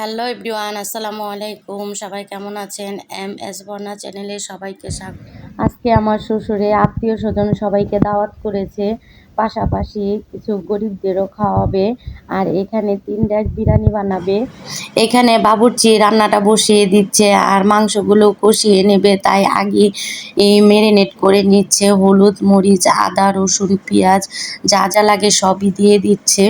Hello everyone, আসসালামু আলাইকুম। সবাই কেমন আছেন? এম এস বর্ণা চ্যানেলে সবাইকে স্বাগত। আজকে আমার শ্বশুরে আত্মীয় স্বজন সবাইকে দাওয়াত করেছে, পাশাপাশি কিছু গরিবদেরও খাওয়াবে। আর এখানে 3 ডেক বিরিয়ানি বানাবে। এখানে বাবুর্চি রান্নাটা বসিয়ে দিচ্ছে আর মাংসগুলো কষিয়ে নেবে, তাই আগে ম্যারিনেট করে নিচ্ছে। হলুদ, মরিচ, আদা, রসুন, পেঁয়াজ যা যা লাগে সবই দিয়ে দিচ্ছে।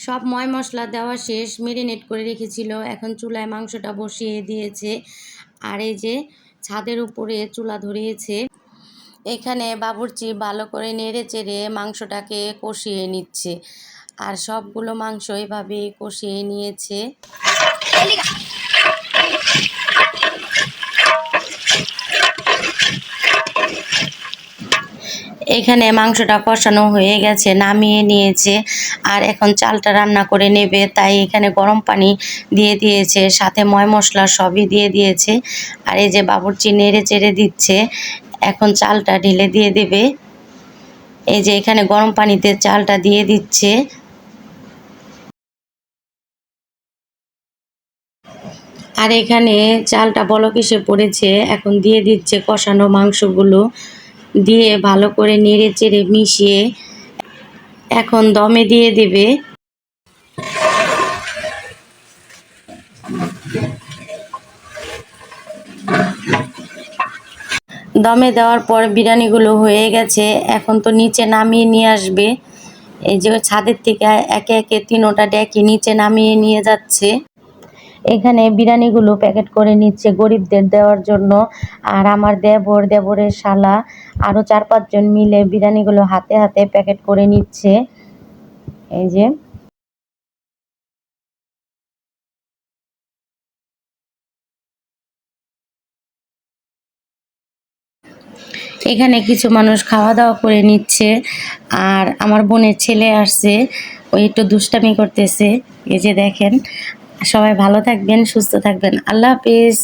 সব ময় মশলা দেওয়া শেষ, মেরিনেট করে রেখেছিল। এখন চুলায় মাংসটা বসিয়ে দিয়েছে। আর এই যে ছাদের উপরে চুলা ধরিয়েছে। এখানে বাবুর্চি ভালো করে নেড়ে চেড়ে মাংসটাকে কষিয়ে নিচ্ছে। আর সবগুলো মাংস এভাবে কষিয়ে নিয়েছে। এখানে মাংসটা কষানো হয়ে গেছে, নামিয়ে নিয়েছে। আর এখন চালটা রান্না করে নেবে, তাই এখানে গরম পানি দিয়ে দিয়েছে, সাথে ময় মশলা সবই দিয়ে দিয়েছে। আর এই যে বাবুর্চি নেড়ে চেড়ে দিচ্ছে। এখন চালটা ঢেলে দিয়ে দেবে। এই যে এখানে গরম পানিতে চালটা দিয়ে দিচ্ছে। আর এখানে চালটা বলক এসে পড়েছে, এখন দিয়ে দিচ্ছে কষানো মাংসগুলো, দিয়ে ভালো করে নেড়ে চেড়ে মিশিয়ে এখন দমে দিয়ে দেবে। দমে দেওয়ার পর বিরিয়ানিগুলো হয়ে গেছে। এখন তো নিচে নামিয়ে নিয়ে আসবে। এই যে ছাদের থেকে একে একে 3টা ডেকে নিচে নামিয়ে নিয়ে যাচ্ছে। এখানে বিরিয়ানিগুলো প্যাকেট করে নিচ্ছে গরিবদের দেওয়ার জন্য। আর আমার দেবরের শালা আরও 4-5 জন মিলে বিরিয়ানিগুলো হাতে হাতে প্যাকেট করে নিচ্ছে। এই যে এখানে কিছু মানুষ খাওয়া দাওয়া করে নিচ্ছে। আর আমার বোনের ছেলে আসছে, ওই একটু দুষ্টামি করতেছে। এই যে দেখেন। সবাই ভালো থাকবেন, সুস্থ থাকবেন। আল্লাহ হাফেজ।